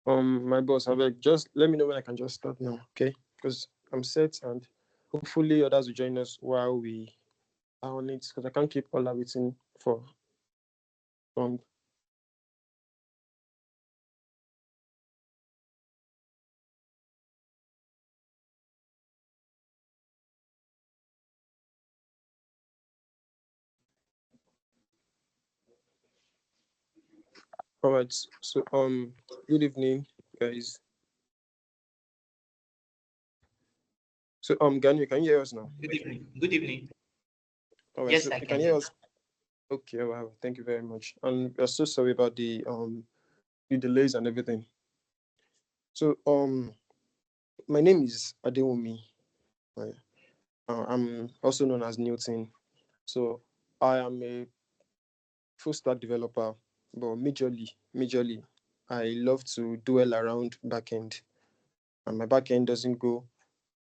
My boss, I beg, just let me know when I can just start now, okay? Because I'm set and hopefully others will join us while we are on it. Because I can't keep all that waiting for long. All right. So good evening, guys. So Ganu, can you hear us now? Good evening. Good evening. All right. Yes, So I you can can hear hear you. us. Okay. Wow. Thank you very much. And we're so sorry about the delays and everything. So my name is Adewumi. Uh, I'm also known as Newton. So I am a full stack developer, but majorly, I love to dwell around backend, and my backend doesn't go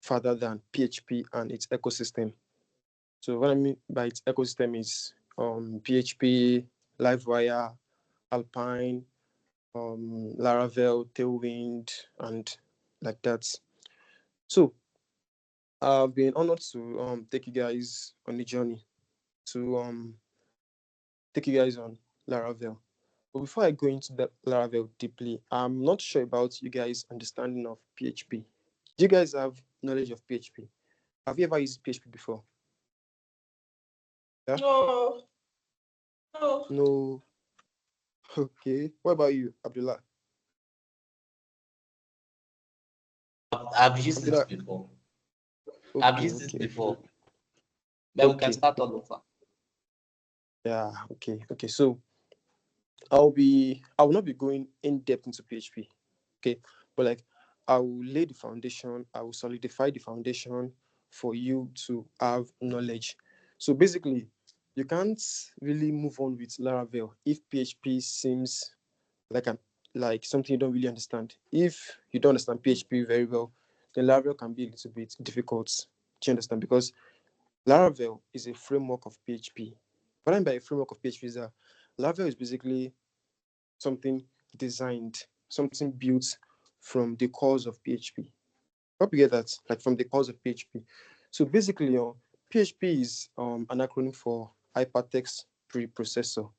further than PHP and its ecosystem. So what I mean by its ecosystem is PHP, Livewire, Alpine, Laravel, Tailwind, and like that. So I've been honored to take you guys on the journey to take you guys on Laravel. But before I go into that Laravel deeply, I'm not sure about you guys' understanding of PHP. Do you guys have knowledge of PHP? Have you ever used PHP before? Yeah? No, no. No. Okay. What about you, Abdullah? I've used it Abdullah. before. I've Okay, used it okay, okay. before. But we can Okay. start all over. Yeah, okay, okay. So I will not be going in depth into PHP. Okay. But like I will lay the foundation, I will solidify the foundation for you to have knowledge. So basically, you can't really move on with Laravel if PHP seems like a like something you don't really understand. If you don't understand PHP very well, then Laravel can be a little bit difficult to understand because Laravel is a framework of PHP. What I mean by a framework of PHP is that Laravel is basically something designed, something built from the cores of PHP. Hope you get that, like from the cores of PHP. So basically, PHP is an acronym for Hypertext Preprocessor.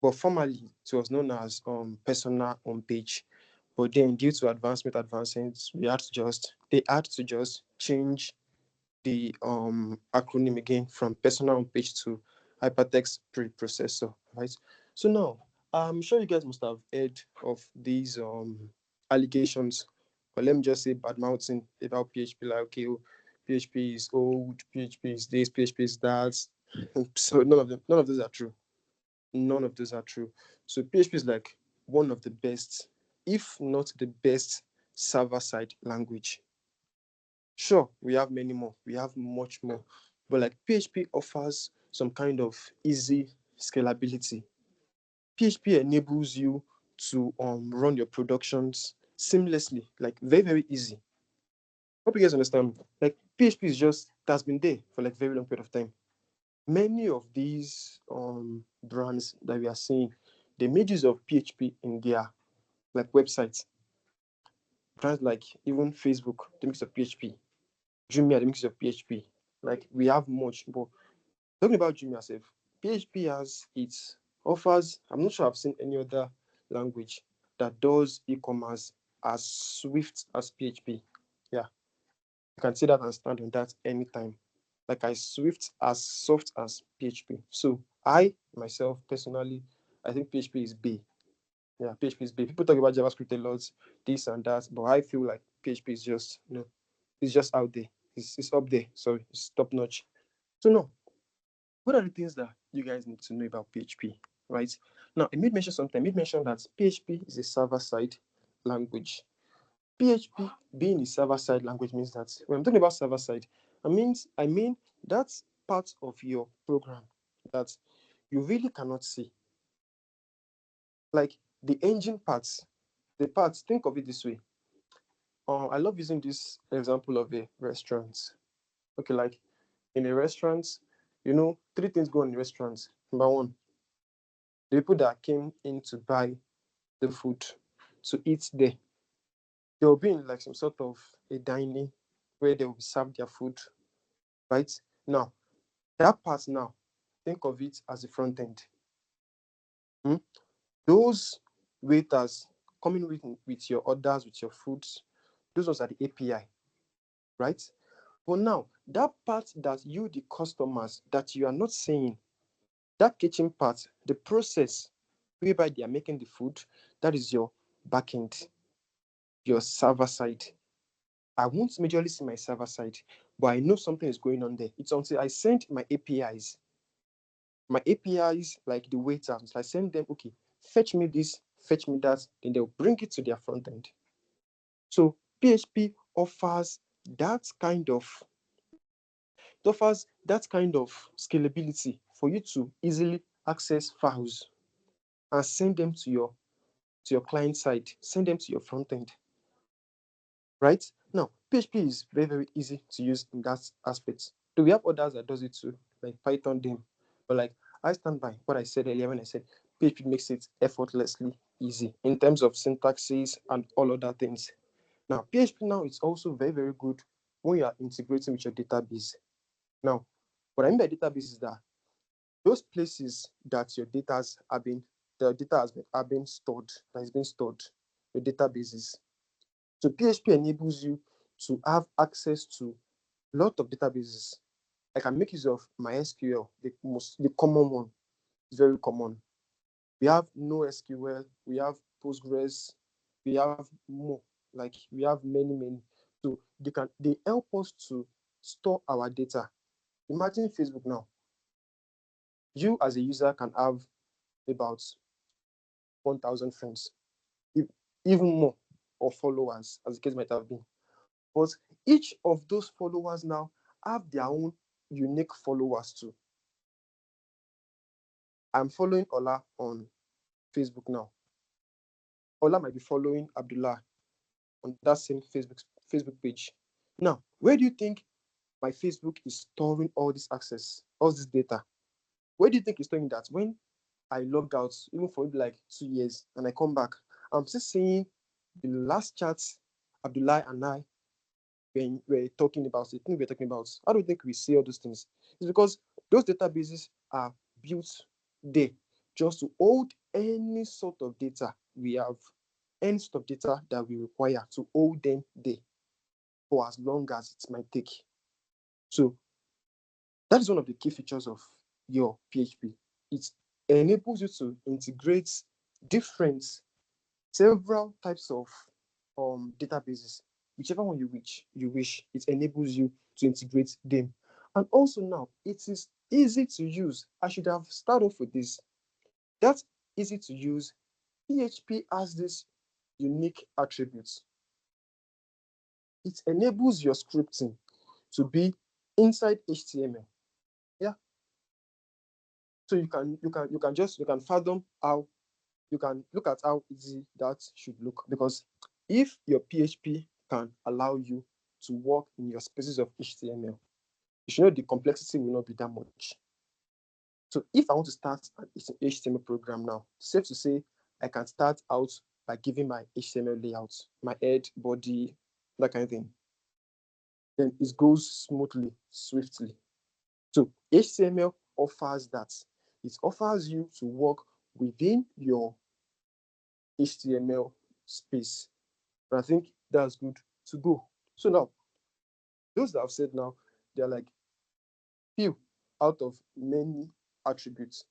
But formerly, it was known as Persona on page. But then, due to advancements, they had to just change the acronym again from Persona on page to Hypertext Preprocessor, right? So now, I'm sure you guys must have heard of these allegations, but let me just say bad mouthing about PHP, like okay, oh, PHP is old, PHP is this, PHP is that. So none of those are true. None of those are true. So PHP is like one of the best, if not the best, server-side language. Sure, we have many more. We have much more. But like PHP offers some kind of easy scalability. PHP enables you to run your productions seamlessly, like very, very easy. Hope you guys understand. Like PHP is just it has been there for like very long period of time. Many of these brands that we are seeing, they made use of PHP in their like websites. Brands like even Facebook, they mix of PHP. Jumia, they mix of PHP. Like we have much, but talking about Jumia self, PHP has it offers. I'm not sure I've seen any other language that does e-commerce as swift as PHP. Yeah, you can see that and stand on that anytime. Like as swift as soft as PHP. So I myself personally, I think PHP is B. Yeah, PHP is B. People talk about JavaScript a lot, this and that, but I feel like PHP is just it's just out there. It's up there. Sorry, it's top notch. So no, what are the things that you guys need to know about PHP, right? Now, I made mention that PHP is a server-side language. PHP being a server-side language means that when I'm talking about server-side, I mean that's part of your program that you really cannot see. Like the engine parts, the parts, think of it this way. I love using this example of a restaurant. Okay, like in a restaurant, three things go on in restaurants. Number one, the people that came in to buy the food. to eat there. They will be in like some sort of a dining where they will be served their food, right? Now, that part now, think of it as the front end. Hmm? Those waiters coming with your orders, with your foods, those ones are the API, right? But now, that part that you, the customers, that you are not saying, that kitchen part, the process whereby they are making the food, that is your backend, your server side. I won't majorly see my server side, but I know something is going on there. It's until I send my APIs like the waiters. So I send them, okay, fetch me this, fetch me that, then they'll bring it to their front end. So PHP that kind of offers that kind of scalability for you to easily access files and send them to your client side, send them to your front end, right? Now, PHP is very, very easy to use in that aspect. Do we have others that does it too, like Python, them? But like I stand by what I said earlier when I said PHP makes it effortlessly easy in terms of syntaxes and all other things. Now, PHP now is also very, very good when you are integrating with your database. Now, what I mean by database is that those places that your data have been the data has been are being stored, that is being stored, your databases. So PHP enables you to have access to a lot of databases. I can make use of MySQL, the common one. It's very common. We have NoSQL, we have Postgres, we have more. Like we have many, many. So they help us to store our data. Imagine Facebook now. You as a user can have about 1,000 friends, even more, or followers, as the case might have been. But each of those followers now have their own unique followers too. I'm following Ola on Facebook now. Ola might be following Abdullah on that same Facebook page. Now, where do you think my Facebook is storing all this access, all this data? Where do you think it's storing that? When I log out, even for maybe like 2 years, and I come back, I'm still seeing the last chats Abdullah and I when we're talking about the thing we're talking about. How do you think we see all those things? It's because those databases are built there just to hold any sort of data we have, any sort of data that we require to hold them there for as long as it might take. So that is one of the key features of your PHP. It enables you to integrate different, several types of databases, whichever one you wish, it enables you to integrate them. And also now, it is easy to use. I should have started off with this. That's easy to use. PHP has this unique attributes. It enables your scripting to be inside HTML. Yeah. So you can fathom how you can look at how easy that should look, because if your PHP can allow you to work in your spaces of HTML, you should know the complexity will not be that much. So if I want to start an HTML program now, safe to say I can start out by giving my HTML layout, my head, body, that kind of thing. Then it goes smoothly, swiftly. So HTML offers that. It offers you to work within your HTML space. And I think that's good to go. So now, those that I've said now, they're like few out of many attributes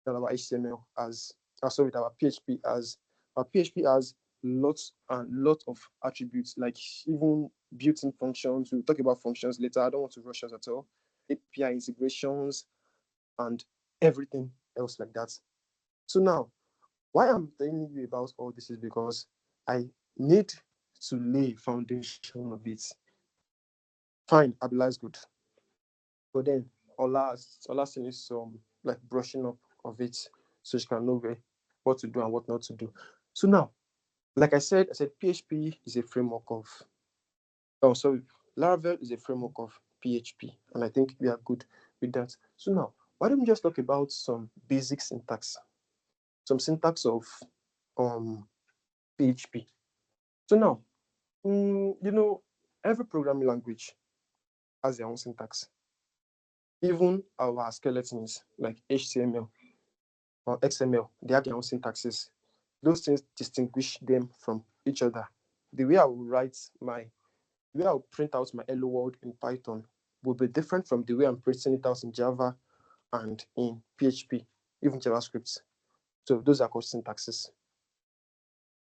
that our HTML has. Sorry, that our PHP has. Our PHP has lots and lots of attributes, like even built-in functions. We'll talk about functions later. I don't want to rush us at all. API integrations and everything else like that. So now, why I'm telling you about all this is because I need to lay foundation of it. Fine, Abdullah is good, but then Ola still needs some like brushing up of it so she can know what to do and what not to do. So now, like I said PHP is a framework of sorry, Laravel is a framework of PHP, and I think we are good with that. So now, why don't we just talk about some basic syntax, some syntax of um PHP. So now, every programming language has their own syntax. Even our skeletons like HTML or XML, they have their own syntaxes. Those things distinguish them from each other. The way I will write my, the way I will print out my hello world in Python will be different from the way I'm printing it out in Java and in PHP, even JavaScript. So those are called syntaxes.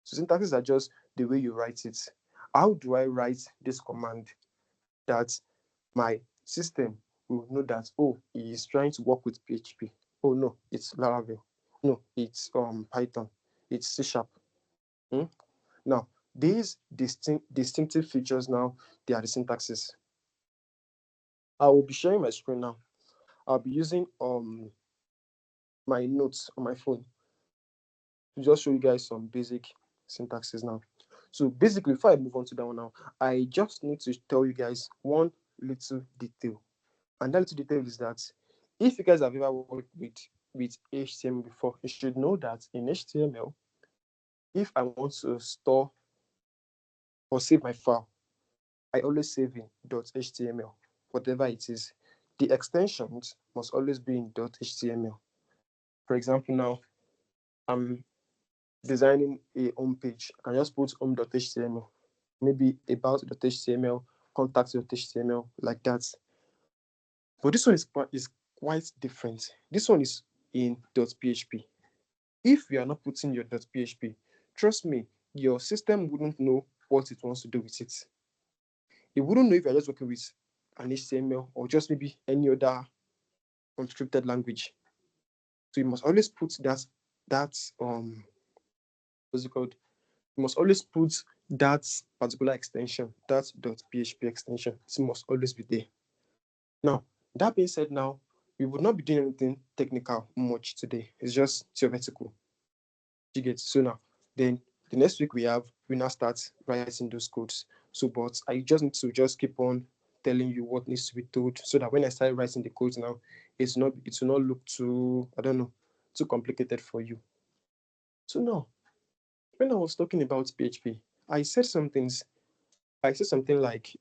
So syntaxes are just the way you write it. How do I write this command that my system will know that, oh, he is trying to work with PHP. Oh no, it's Laravel. No, it's Python. It's C Sharp. Hmm? Now, these distinctive features now, they are the syntaxes. I will be sharing my screen now. I'll be using my notes on my phone to just show you guys some basic syntaxes now. So basically, before I move on to that one now, I just need to tell you guys one little detail. And that little detail is that if you guys have ever worked with HTML before, you should know that in HTML, if I want to store or save my file, I always save in .html, whatever it is. The extensions must always be in .html. For example, now I'm designing a home page. I can just put home.html, maybe about.html, contact.html, like that. But this one is quite different. This one is in .php. If you are not putting your .php, trust me, your system wouldn't know what it wants to do with it. It wouldn't know if you're just working with an HTML or just maybe any other unscripted language. So you must always put that what's it called? You must always put that particular extension, that .php extension. It must always be there. Now, that being said, now we would not be doing anything technical much today. It's just theoretical. You get so now. Then the next week we now start writing those codes. So, but I just need to just keep on telling you what needs to be told so that when I start writing the codes now, it will not look too, I don't know, too complicated for you. So now, when I was talking about PHP, I said some things. I said something like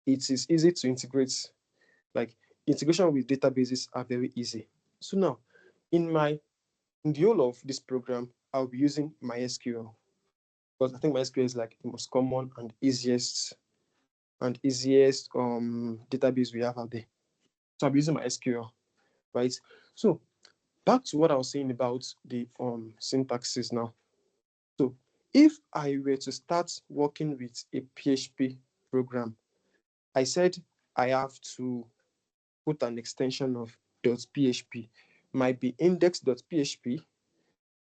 it is easy to integrate. Like integration with databases are very easy. So now, in my in the whole of this program, I'll be using MySQL because I think MySQL is like the most common and easiest database we have out there. So I'll be using MySQL, right? So back to what I was saying about the syntaxes now. So if I were to start working with a PHP program, I said I have to put an extension of .php. Might be index.php,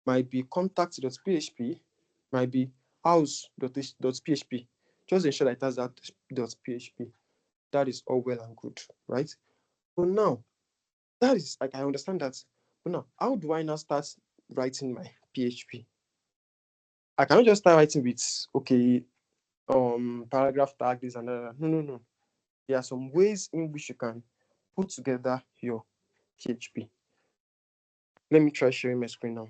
might be contact.php, might be house.php. Just ensure that it has that .php. That is all well and good, right? But now, that is like I understand that. But now, how do I now start writing my PHP? I cannot just start writing with okay, paragraph tag this and that. No, no, no. There are some ways in which you can put together your PHP. Let me try sharing my screen now.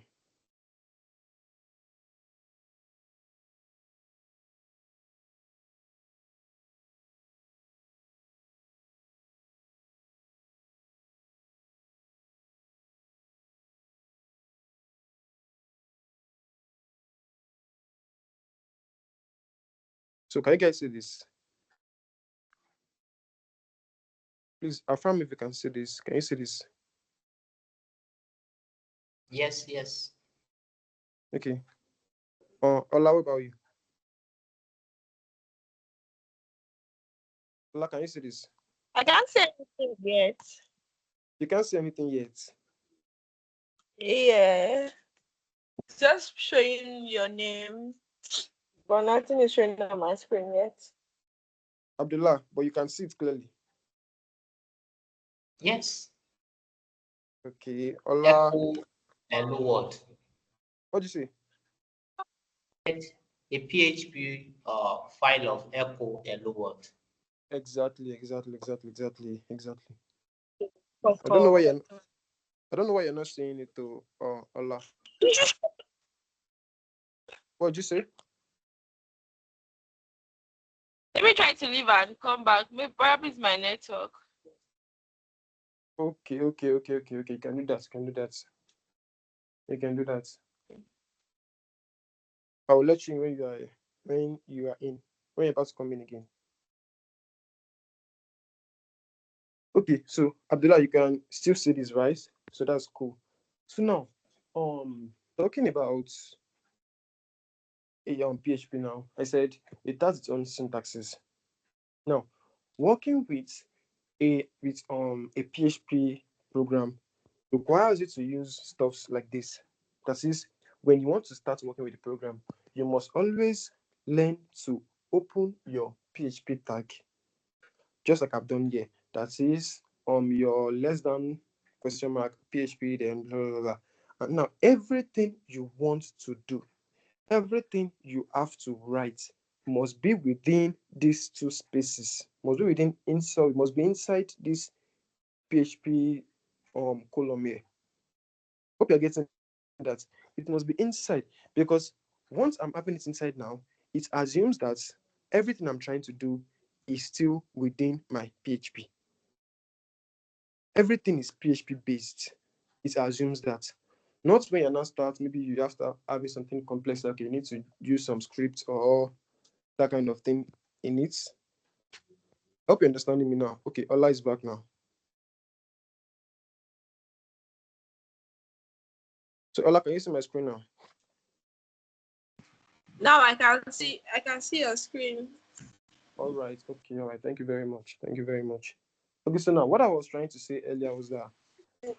So can you guys see this? Please affirm if you can see this. Can you see this? Yes, yes. Okay. Ola, what about you? Ola, can you see this? I can't say anything yet. You can't see anything yet. Yeah. It's just showing your name, but nothing is showing on my screen yet. Abdullah, but you can see it clearly. Yes. Okay. Ola, Echo hello world. what do you say? A PHP file of echo hello world. Exactly, exactly, exactly, exactly, exactly. I don't know why Coco. you're I don't know why you're not saying it to Ola. What did you say? Let me try to leave and come back. Maybe probably it's my network. Okay. You can do that. You can do that. You can do that. I will let you in when you are in. When you're about to come in again. Okay, so Abdullah, you can still see this, right? So that's cool. So now, talking about a PHP now, I said it has its own syntaxes. Now, working with a PHP program requires you to use stuffs like this. That is, when you want to start working with the program, you must always learn to open your PHP tag, just like I've done here. That is your less than question mark PHP, then blah, blah, blah. And now everything you want to do, everything you have to write must be within these two spaces, must be within inside, must be inside this PHP column here. Hope you're getting that. It must be inside because once I'm having it inside now, it assumes that everything I'm trying to do is still within my PHP. Everything is PHP based. It assumes that. Not when you now start, maybe you have to having something complex, like you need to use some script or that kind of thing in it. I hope you're understanding me now. Okay, Ola is back now. So Ola, can you see my screen now? Now I can see your screen. All right, okay, all right. Thank you very much. Thank you very much. Okay, so now what I was trying to say earlier was that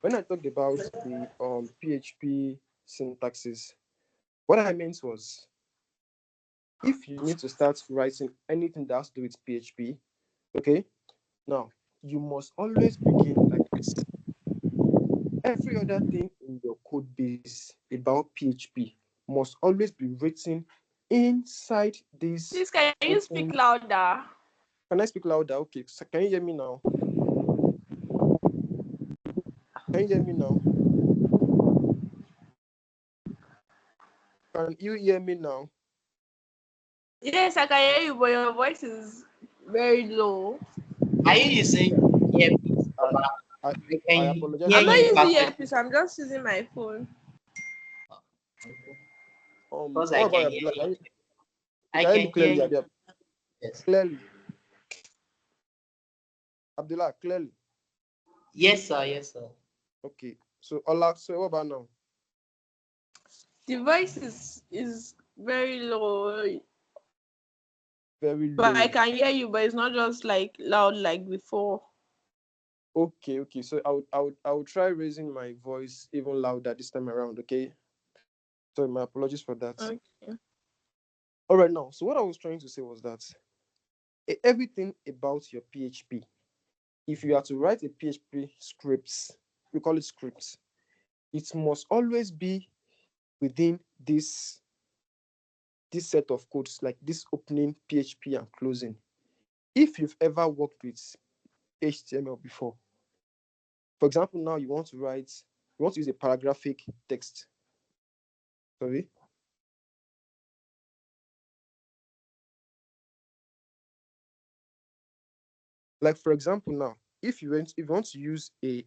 when I talked about the PHP syntaxes, what I meant was if you need to start writing anything that has to do with PHP, okay, now you must always begin like this. Every other thing in your code base about PHP must always be written inside this Please, can you speak open. louder? Can I speak louder? Okay, so can you hear me now? Can you hear me now? Can you hear me now? Yes, I can hear you, but your voice is very low. Are you using earpiece? I I, I I can apologize hear I'm if not I you am. using perfectly. earpiece. I'm just using my phone. Because I What about can you, hear Abdullah? you. You I can hear me can hear clearly, you. Abia? Yes. Clearly, Abdullah, clearly. Yes, sir. Yes, sir. Okay. So Ola, so what about now? The voice is very low, Very but I low. can hear you. But it's not just like loud like before. Okay. So I would try raising my voice even louder this time around. Okay. Sorry, my apologies for that. Okay. All right, now. So what I was trying to say was that everything about your PHP, if you are to write a PHP scripts, we call it scripts, it must always be within this set of codes, like this opening PHP and closing. If you've ever worked with HTML before, for example, now you want to use a paragraphic text. Sorry. Like for example, now if you want to use a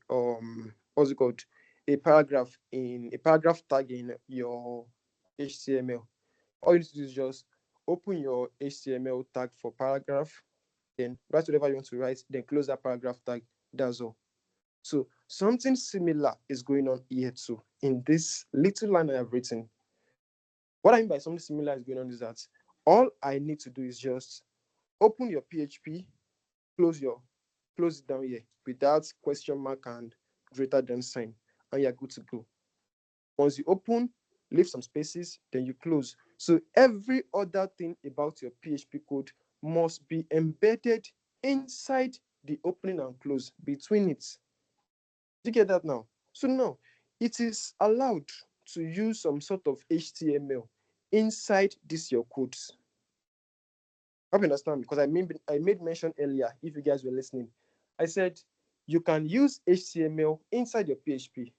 what's it called, a paragraph tag in your HTML, all you need to do is just open your HTML tag for paragraph, then write whatever you want to write, then close that paragraph tag. That's all. So something similar is going on here too. In this little line I have written, what I mean by something similar is going on is that all I need to do is just open your PHP, close your close it down here without question mark and greater than sign, and you're good to go. Once you open, leave some spaces, then you close. So every other thing about your PHP code must be embedded inside the opening and close between it. Do you get that now? So now it is allowed to use some sort of HTML inside this your codes. I hope you understand, because I made mention earlier, if you guys were listening. I said you can use HTML inside your PHP.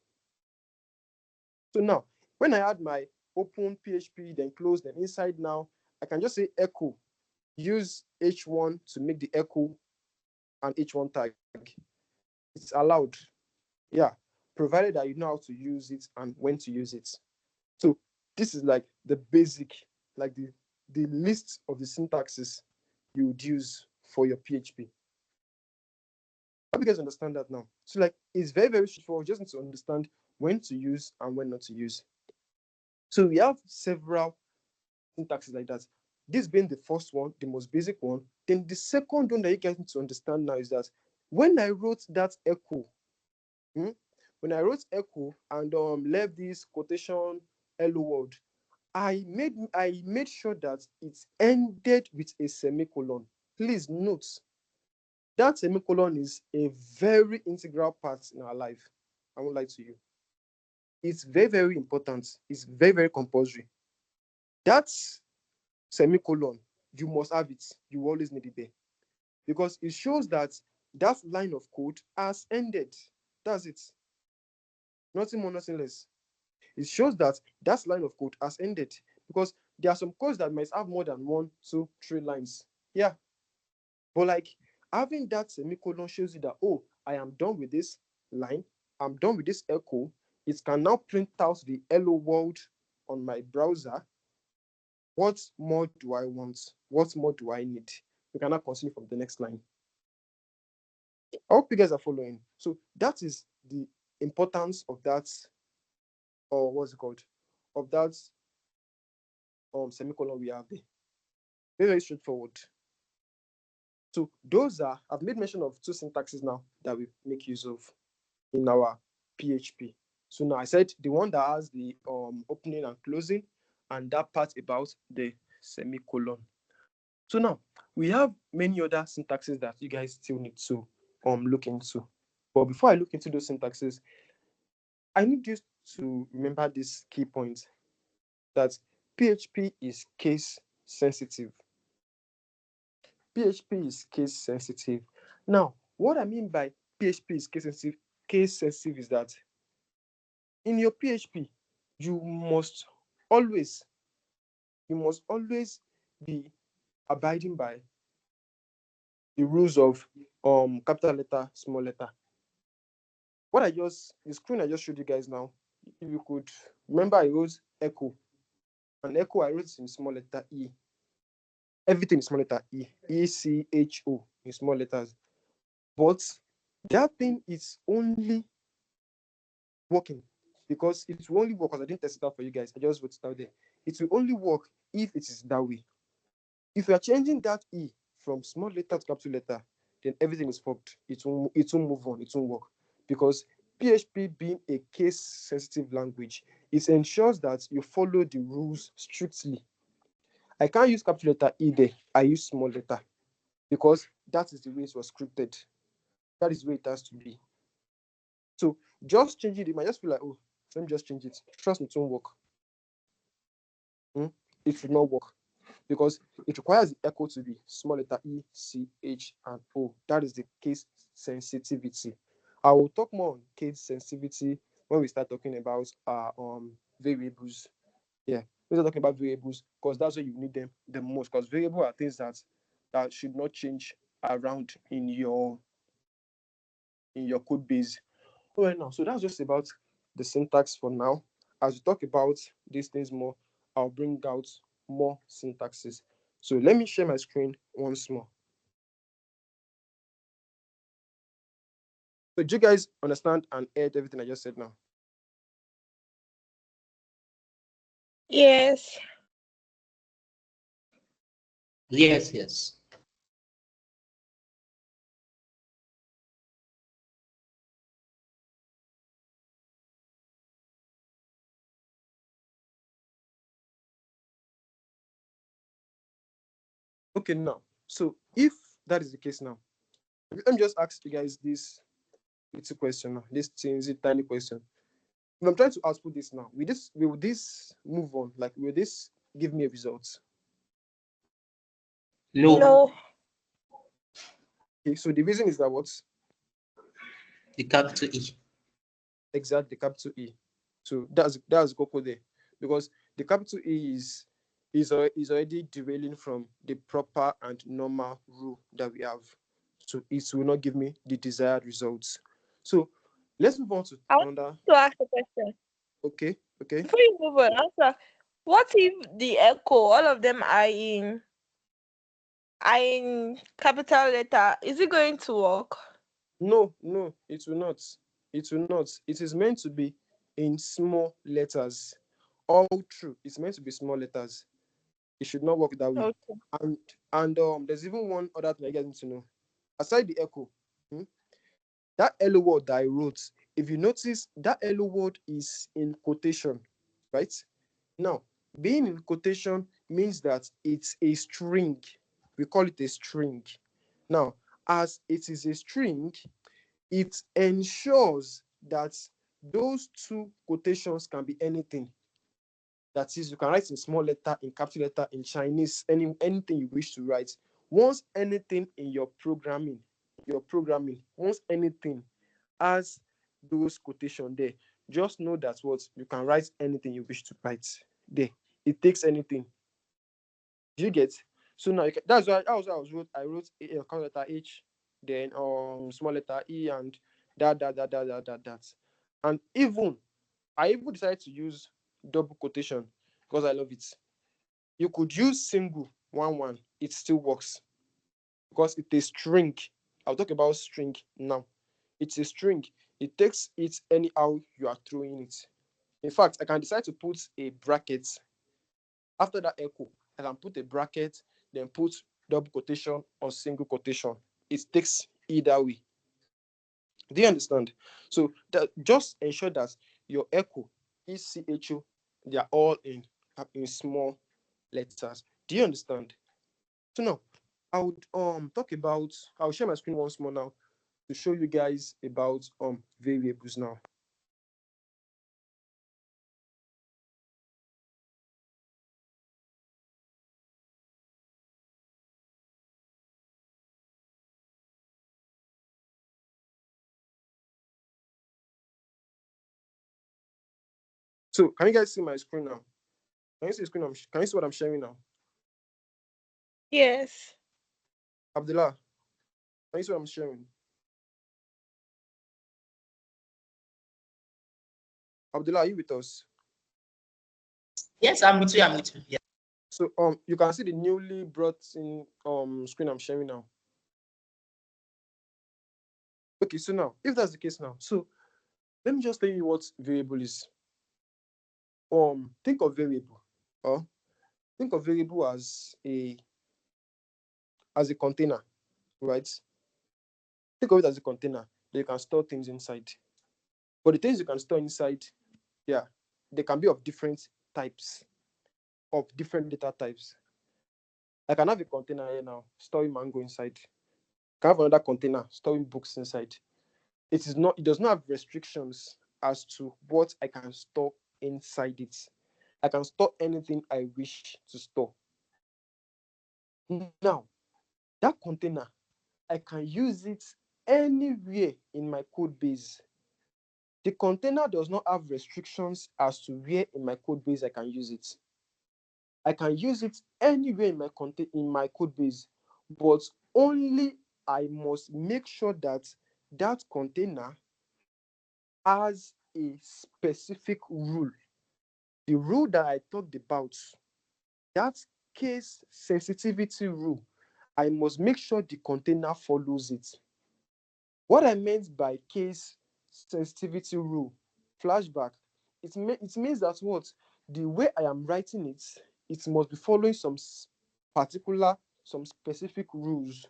So now when I add my open PHP, then close, then inside now, I can just say echo, use H1 to make the echo and H1 tag. It's allowed. Yeah, provided that you know how to use it and when to use it. So this is like the basic, like the list of the syntaxes you would use for your PHP. I hope you guys understand that now. So like it's very, very straightforward. You just need to understand when to use and when not to use. So we have several syntaxes like that. This being the first one, the most basic one. Then the second one that you guys need to understand now is that when I wrote that echo, hmm, when I wrote echo and left this quotation hello world, I made sure that it ended with a semicolon. Please note that semicolon is a very integral part in our life. I won't lie to you. It's very, very important. It's very, very compulsory. That semicolon, you must have it. You always need it there because it shows that that line of code has ended. That's it. Nothing more, nothing less. It shows that that line of code has ended because there are some codes that might have more than one, two, three lines. Yeah, but like having that semicolon shows you that, oh, I am done with this line. I'm done with this echo. It can now print out the hello world on my browser. What more do I want? What more do I need? We can now continue from the next line. I hope you guys are following. So that is the importance of that, or what's it called? Of that semicolon we have there. Very, very straightforward. So those are, I've made mention of two syntaxes now that we make use of in our PHP. So now I said the one that has the opening and closing, and that part about the semicolon. So now we have many other syntaxes that you guys still need to look into. But before I look into those syntaxes, I need you to remember this key point that PHP is case sensitive. PHP is case sensitive. Now, what I mean by PHP is case sensitive is that in your PHP, you must always you must always be abiding by the rules of capital letter, small letter. The screen I just showed you guys now, if you could remember, I wrote echo, and echo I wrote in small letter E. Everything is small letter E, ECHO in small letters. But that thing is only working because it will only work because I didn't test it out for you guys. I just wrote it out there. It will only work if it is that way. If you are changing that E from small letter to capital letter, then everything is fucked. It won't move on. It won't work because PHP being a case sensitive language, it ensures that you follow the rules strictly. I can't use capital letter E there. I use small letter because that is the way it was scripted. That is the way it has to be. So just change it. You might just feel like, oh, let me just change it. Trust me, it won't work. It should not work because it requires the echo to be small letter E, C, H, and O. That is the case sensitivity. I will talk more on case sensitivity when we start talking about variables. Yeah, we start talking about variables because that's where you need them the most. Because variables are things that should not change around in your code base. All right, now, so that's just about the syntax for now. As we talk about these things more, I'll bring out more syntaxes. So let me share my screen once more. So do you guys understand and heard everything I just said now? Yes. Yes, yes. Okay, now. So if that is the case now, let me just ask you guys this little question now. This tiny question. If I'm trying to output this now, will this move on? Like, will this give me a result? No, No. Okay, so the reason is that what? the capital E. Exactly, capital E. So that's Coco there. Because The capital E is already derailing from the proper and normal rule that we have. So it will not give me the desired results. So let's move on to I want another. to ask a question. Okay, okay. Before you move on, answer. What if the echo, all of them are in capital letter? Is it going to work? No, no, it will not. It will not. It is meant to be in small letters. All true. It's meant to be small letters. It should not work that way. Okay. And there's even one other thing I get to know. Aside the echo, hmm, that hello word that I wrote, if you notice, that hello word is in quotation, right? Now, being in quotation means that it's a string. We call it a string. Now, as it is a string, it ensures that those two quotations can be anything. That is, you can write in small letter, in capital letter, in Chinese, anything you wish to write. Once anything in once anything has those quotation there, just know that what you can write anything you wish to write there. It takes anything. Do you get? So now that's why I wrote a capital letter H, then small letter E, and that. And I even decided to use double quotation because I love it. You could use single one, it still works because it's a string. I'll talk about string now. It's a string. It takes it anyhow you are throwing it. In fact, I can decide to put a bracket after that echo. I can put a bracket, then put double quotation or single quotation. It takes either way. Do you understand? So just ensure that your echo, ECHO, they are all in small letters. Do you understand? So now I would talk about I'll share my screen once more now to show you guys about variables now. So can you guys see my screen now? Can you see the screen? Can you see what I'm sharing now? Yes. Abdullah, can you see what I'm sharing? Abdullah, are you with us? Yes, I'm with you. I'm with you. Yeah. So you can see the newly brought in screen I'm sharing now. Okay, so now if that's the case now, so let me just tell you what variable is. Think of variable, or think of variable as a container, right? Think of it as a container that you can store things inside. But the things you can store inside, yeah, they can be of different types, of different data types. I can have a container here now, storing mango inside. I can have another container storing books inside. It does not have restrictions as to what I can store inside it. I can store anything I wish to store. Now, that container, I can use it anywhere in my code base. The container does not have restrictions as to where in my code base I can use it. I can use it anywhere in my code base, but only I must make sure that that container has a specific rule. The rule that I talked about, that case sensitivity rule, I must make sure the container follows it. What I meant by case sensitivity rule, flashback, it means that what the way I am writing it, it must be following particular, some specific rules.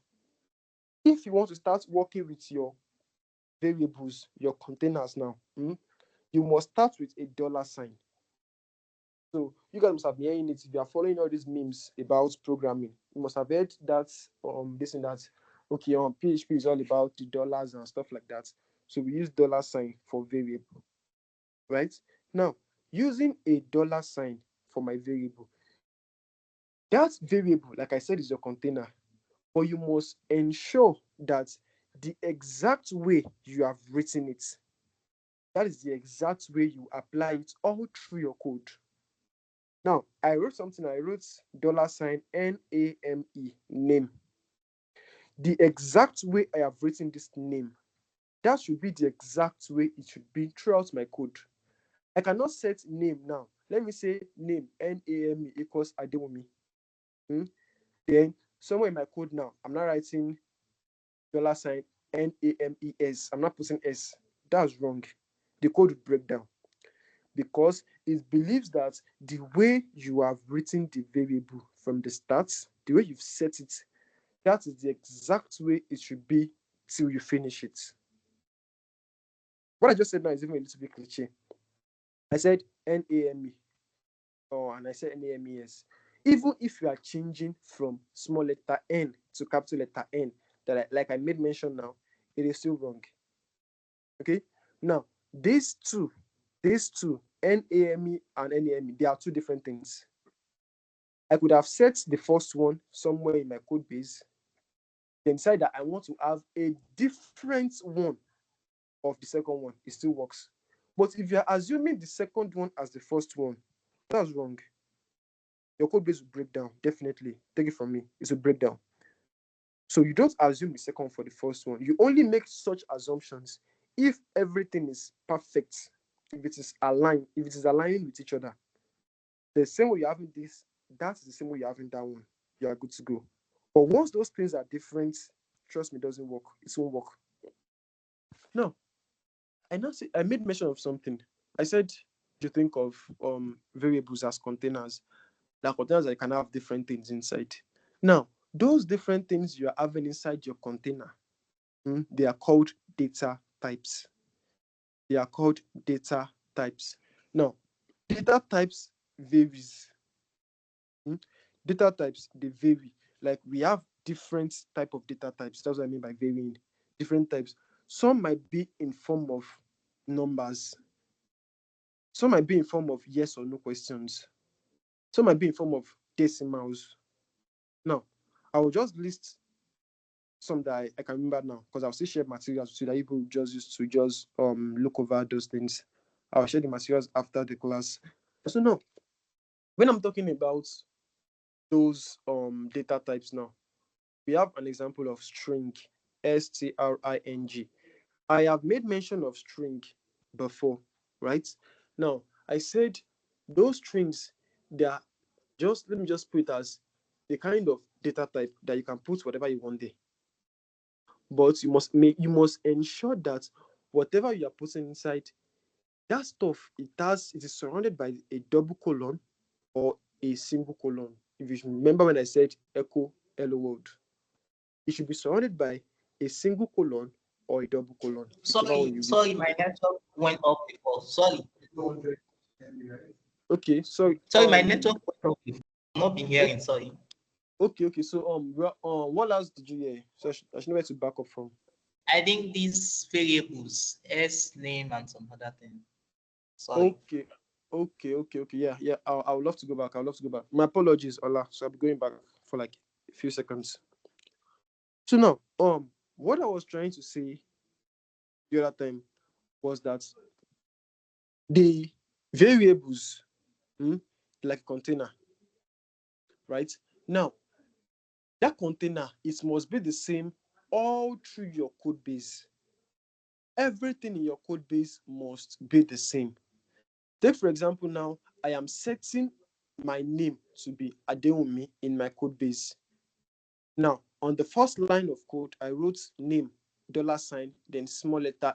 If you want to start working with your variables, your containers now, you must start with a dollar sign. So you guys must have been hearing it. If you are following all these memes about programming, you must have heard that this and that. Okay, PHP is all about the dollars and stuff like that. So we use dollar sign for variable, right? Now, using a dollar sign for my variable, that variable, like I said, is your container, but you must ensure that the exact way you have written it, that is the exact way you apply it all through your code. Now, I wrote something, I wrote $name, name. The exact way I have written this name, that should be the exact way it should be throughout my code. I cannot set name now. Let me say name NAME equals Adewumi. Hmm? Then somewhere in my code now, I'm not writing $NAMES. I'm not putting S. That's wrong. The code would break down because it believes that the way you have written the variable from the start, the way you've set it, that is the exact way it should be till you finish it. What I just said now is even a little bit cliche. I said NAME, and I said NAMES. Even if you are changing from small letter N to capital letter N, like I made mention now, it is still wrong. Okay. Now these two, NAME and NAME, they are two different things. I could have set the first one somewhere in my code base, then decide that I want to have a different one of the second one. It still works. But if you're assuming the second one as the first one, that's wrong. Your code base will break down. Definitely. Take it from me. It will break down. So you don't assume the second for the first one. You only make such assumptions if everything is perfect, if it is aligned, if it is aligning with each other. The same way you're having this, that's the same way you're having that one. You are good to go. But once those things are different, trust me, it doesn't work. It won't work. Now, I made mention of something. I said you think of variables as containers. Like containers that can have different things inside. Now, those different things you are having inside your container, they are called data types. They are called data types. Now, data types varies. Hmm? Data types they vary. Like we have different type of data types. That's what I mean by varying. Different types. Some might be in form of numbers. Some might be in form of yes or no questions. Some might be in form of decimals. Now, I will just list some that I can remember now because I'll still share materials so that people just used to just look over those things. I'll share the materials after the class. So now, when I'm talking about those data types now, we have an example of string, string. I have made mention of string before, right? Now, I said those strings, they are just, let me just put it as the kind of data type that you can put whatever you want there. But you must ensure that whatever you are putting inside, that stuff it is surrounded by a double colon or a single colon. If you remember when I said echo hello world, it should be surrounded by a single colon or a double colon, whichever one Sorry, you sorry, wish. my network went off before. Sorry, Okay, so sorry, my network went off before. I've not been o- hearing. Sorry. okay. So what else did you hear? So I should know where to back up from. I think these variables, S name and some other thing. Sorry. Okay, okay. Yeah. I would love to go back. I would love to go back. My apologies, Ola. So I'll be going back for like a few seconds. So now, what I was trying to say the other time was that the variables, hmm, like a container, right? Now, that container, it must be the same all through your code base. Everything in your code base must be the same. Take, for example, now, I am setting my name to be Adewumi in my code base. Now, on the first line of code, I wrote name, dollar sign, then small letter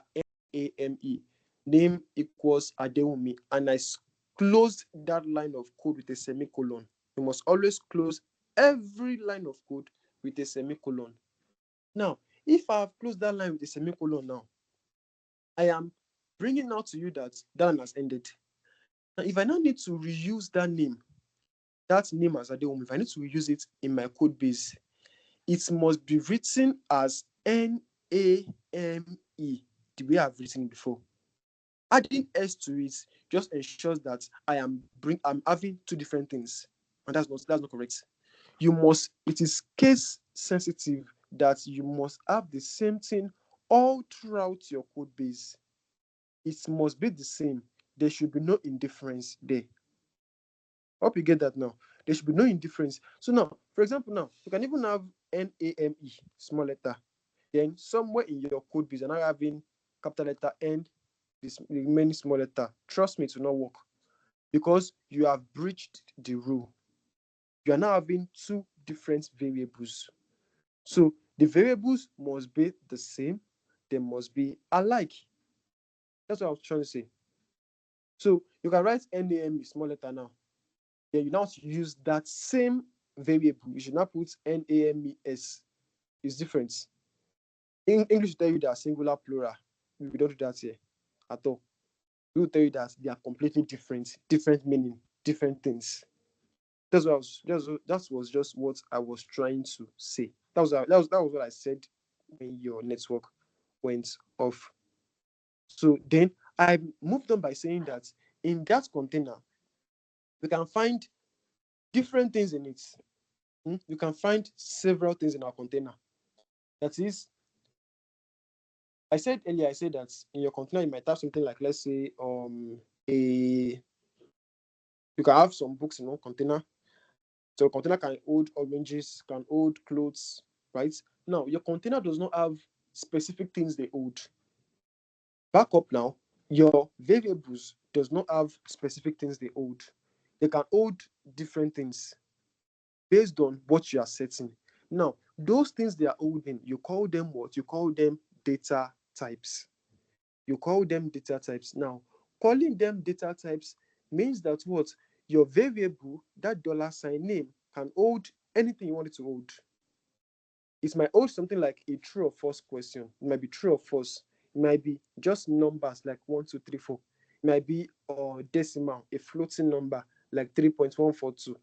NAME. Name equals Adewumi. And I closed that line of code with a semicolon. You must always close every line of code with a semicolon. Now, if I have closed that line with a semicolon now, I am bringing out to you that that line has ended. Now, if I now need to reuse that name as Adewumi, if I need to reuse it in my code base, it must be written as NAME, the way I've written it before. Adding S to it just ensures that I'm having two different things, and that's not correct. It is case sensitive that you must have the same thing all throughout your code base. It must be the same. There should be no indifference there. Hope you get that now. There should be no indifference. So now, for example, now you can even have NAME, small letter. Then somewhere in your code base, you're now having capital letter N, this remaining small letter. Trust me, it will not work because you have breached the rule. You are now having two different variables. So the variables must be the same, they must be alike. That's what I was trying to say. So you can write NAME, small letter now. Then you now use that same variable. You should not put NAMES. It's different. In English, tell you that singular plural. We don't do that here at all. We will tell you that they are completely different meaning, different things. That was just what I was trying to say. That was what I said when your network went off. So then I moved on by saying that in that container, we can find different things in it. You can find several things in our container. That is, I said that in your container you might have something like, let's say, a you can have some books in one container. So a container can hold oranges, can hold clothes, right? Now your container does not have specific things they hold. Back up now, your variables does not have specific things they hold. They can hold different things based on what you are setting. Now, those things they are holding, you call them what? You call them data types. You call them data types. Now, calling them data types means that what? Your variable, that dollar sign name, can hold anything you want it to hold. It might hold something like a true or false question. It might be true or false. It might be just numbers like 1, 2, 3, 4. It might be a decimal, a floating number like 3.142.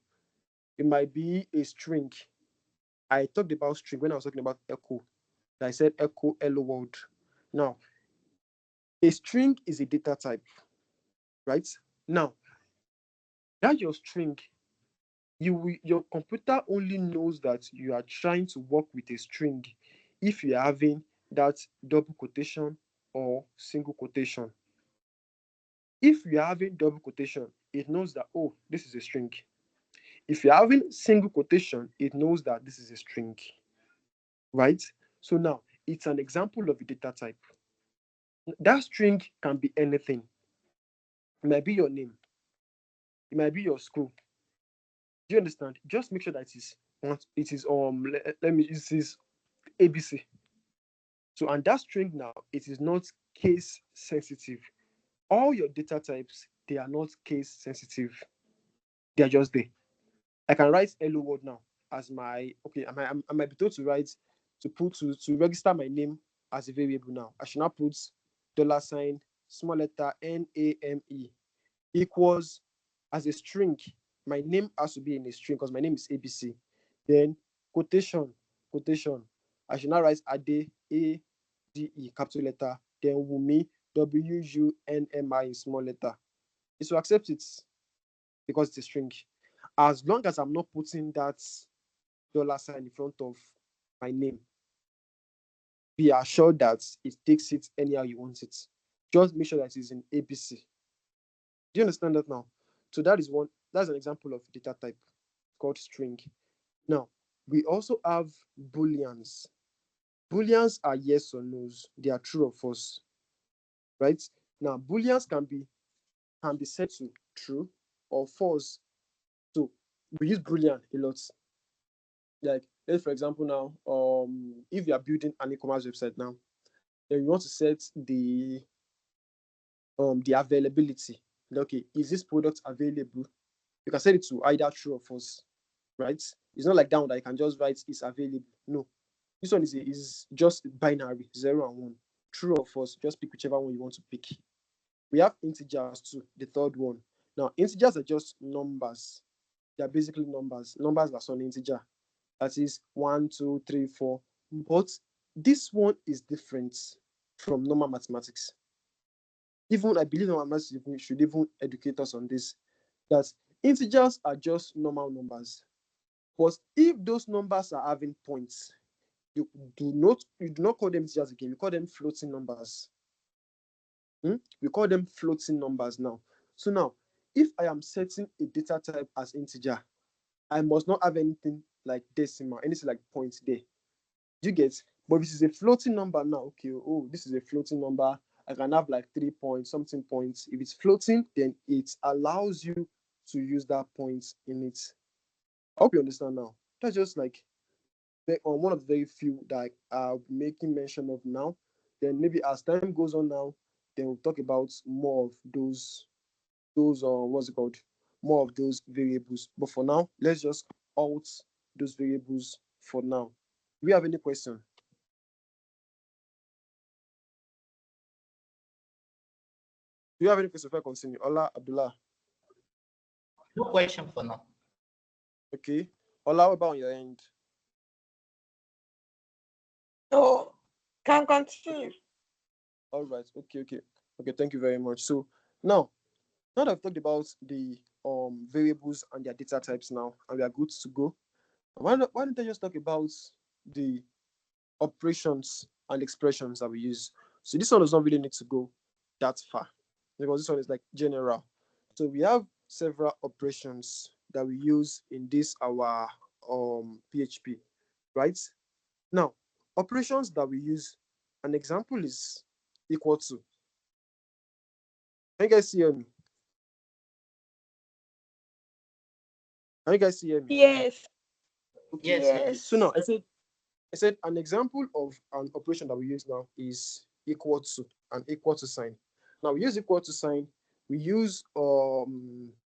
It might be a string. I talked about string when I was talking about echo. I said echo hello world. Now, a string is a data type, right? Now, that your string, your computer only knows that you are trying to work with a string if you are having that double quotation or single quotation. If you are having double quotation, it knows that, oh, this is a string. If you're having single quotation, it knows that this is a string, right? So now it's an example of a data type. That string can be anything. It might be your name, it might be your school. Do you understand? Just make sure that let me use this ABC. So and that string now, it is not case sensitive. All your data types, they are not case sensitive. They are just there. I can write hello world now as my okay. I might be told to write to register my name as a variable now. I should not put dollar sign small letter NAME equals as a string. My name has to be in a string because my name is ABC. Then quotation, quotation. I should not write Ade ADE capital letter. Then Wumi WUNMI in small letter. It will accept it because it's a string. As long as I'm not putting that dollar sign in front of my name, be assured that it takes it anyhow you want it. Just make sure that it's in ABC. Do you understand that now? So that's an example of data type called string. Now, we also have booleans. Booleans are yes or no's. They are true or false, right? Now, booleans can be set to true or false. So we use boolean a lot. Like, let's for example now, if you are building an e-commerce website now, then you want to set the availability. Okay, is this product available? You can set it to either true or false, right? It's not like that one that you can just write is available. No, this one is just binary, 0 and 1, true or false. Just pick whichever one you want to pick. We have integers too, the third one. Now, integers are just numbers. They are basically numbers. Numbers that's on integer. That is 1, 2, 3, 4. But this one is different from normal mathematics. Even I believe normal mathematics should even educate us on this. That integers are just normal numbers. But if those numbers are having points, you do not call them integers again. You call them floating numbers. We call them floating numbers now. So now, if I am setting a data type as integer, I must not have anything like decimal, anything like points there. Do you get? But if this is a floating number now, okay, oh, this is a floating number. I can have like 3 points, something points. If it's floating, then it allows you to use that point in it. I hope you understand now. That's just like one of the very few that I'll be making mention of now. Then maybe as time goes on now, then we'll talk about more of those what's it called? More of those variables. But for now, let's just alt those variables for now. Do we have any question? Do you have any question before I continue? Ola, Abdullah. No question for now. Okay. Ola, what about on your end? Oh, can continue. All right. Okay, okay. Okay, thank you very much. So now that I've talked about the variables and their data types now, and we are good to go, why don't I just talk about the operations and expressions that we use? So this one does not really need to go that far because this one is like general. So we have several operations that we use in this our PHP, right? Now, operations that we use, an example is equal to. Can you guys hear me? Can you guys hear me? Yes. Okay. Yes, Okay. So Yes. now I said an example of an operation that we use now is equal to, an equal to sign. Now we use equal to sign. We use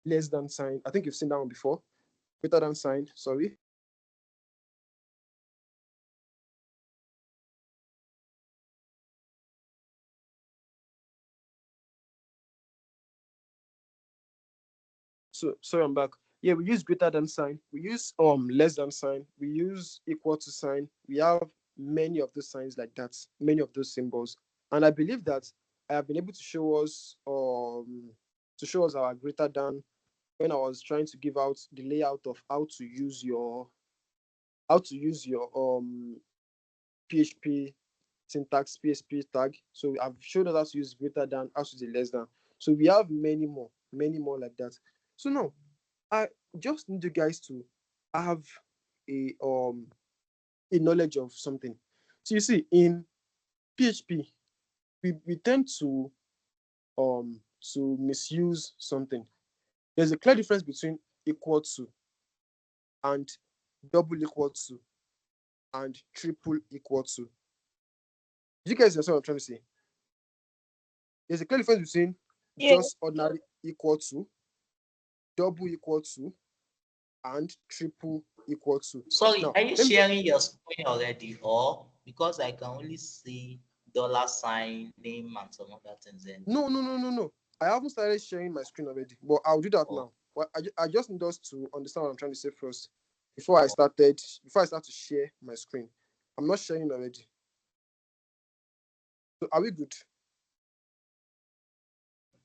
less than sign. I think you've seen that one before. Greater than sign. Sorry. So sorry, I'm back. Yeah, we use greater than sign. We use less than sign. We use equal to sign. We have many of those signs like that. Many of those symbols, and I believe that I have been able to show us our greater than when I was trying to give out the layout of how to use your PHP syntax PHP tag. So I've showed us how to use greater than, how to use less than. So we have many more like that. So now I just need you guys to have a um a knowledge of something. So you see, in PHP, we tend to misuse something. There's a clear difference between equal to and double equal to and triple equal to. You guys understand what I'm trying to say? There's a clear difference between Yes. just ordinary equal to, double equal to, and triple equal to. Sorry, Now, are you let me just sharing your screen already, or because I can only see dollar sign, name, and some other things? Then, no. I haven't started sharing my screen already, but I'll do that oh, now. Well, I just need us to understand what I'm trying to say first oh, before I start to share my screen. I'm not sharing already. So are we good?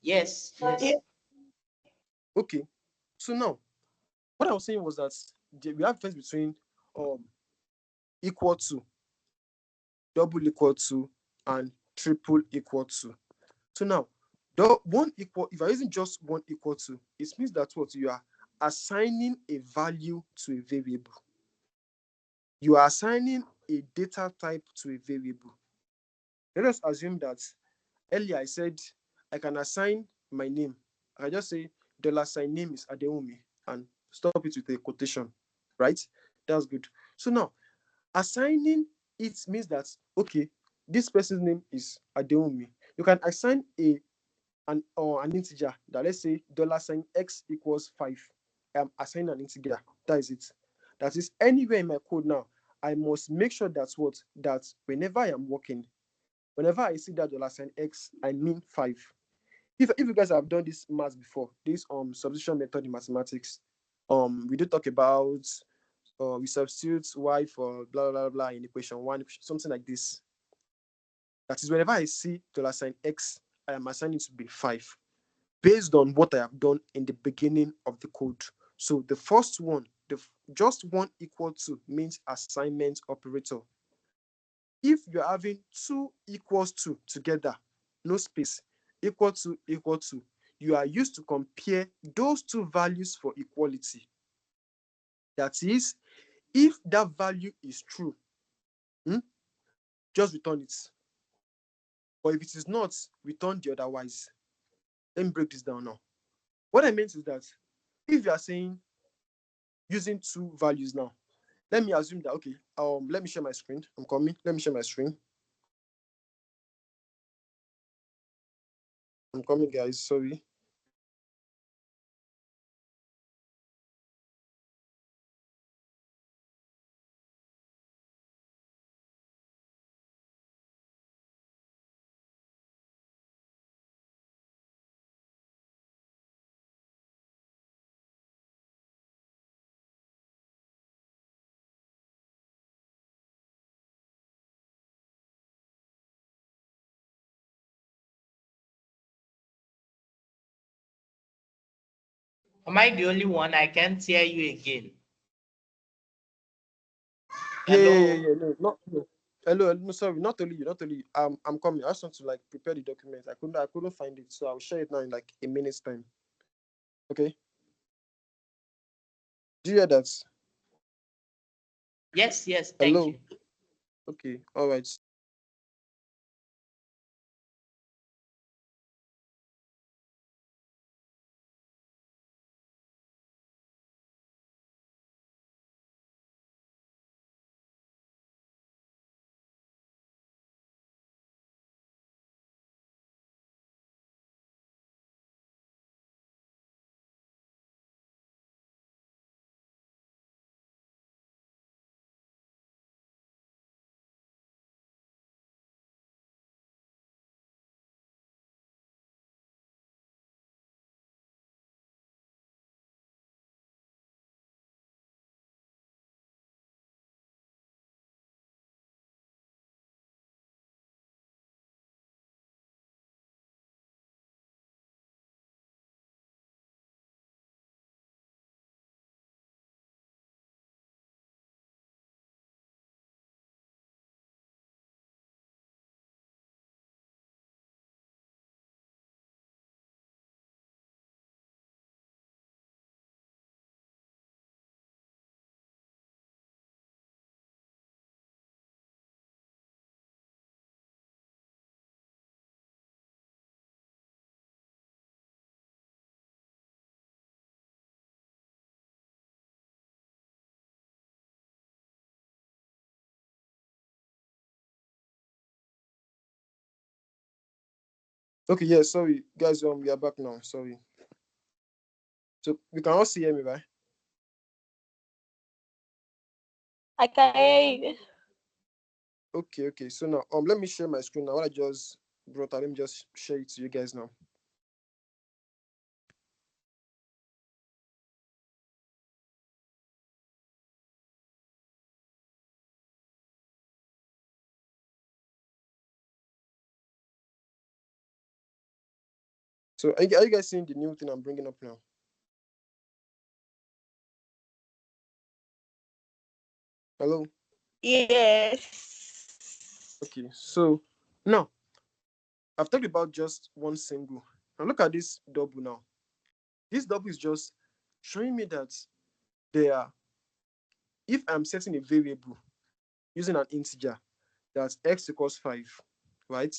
yes, Yes. yes. Okay. So now, what I was saying was that we have difference between um equal to, double equal to, and triple equal to. So now, the one equal, if you're using just one equal to, it means that what you are assigning a value to a variable. You are assigning a data type to a variable. Let us assume that earlier I said I can assign my name. I can just say $sign name is Adeumi and stop it with a quotation, right? That's good. So now assigning it means that okay, this person's name is Adeumi. You can assign an integer that, let's say $sign x equals 5. I'm assigning an integer. That is it. That is, anywhere in my code now, I must make sure that whenever I am working, whenever I see that $sign x, I mean 5. If you guys have done this math before, this substitution method in mathematics, we do talk about we substitute y for blah blah blah in equation one, something like this. That is, whenever I see $sign x, I am assigning it to be 5, based on what I have done in the beginning of the code. So the first one, just one equal to means assignment operator. If you're having two equals to together, no space, equal to, you are used to compare those two values for equality. That is, if that value is true, just return it. But if it is not, return the otherwise. Let me break this down now. What I meant is that if you are saying using two values now, let me assume that, okay, let me share my screen. I'm coming. Let me share my screen. I'm coming, guys. Sorry. Am I the only one? I can't hear you again. Yeah. Hello? No, not no. Hello, no, sorry, not only you, not only you. I'm coming. I just want to like prepare the document. I couldn't find it, so I'll share it now in like a minute's time. Okay. Do you hear that? Yes, yes, thank Hello. you. Okay. All right. Okay. Yeah. Sorry, guys. We are back now. Sorry. So we can all see hear me, right? I can hear you. Okay. Okay. So now, let me share my screen now. What I just brought out, let me just share it to you guys now. So are you guys seeing the new thing I'm bringing up now? Hello. Yes. Okay. So now I've talked about just one single. Now look at this double now. This double is just showing me that there are, if I'm setting a variable using an integer, that's x equals 5, right?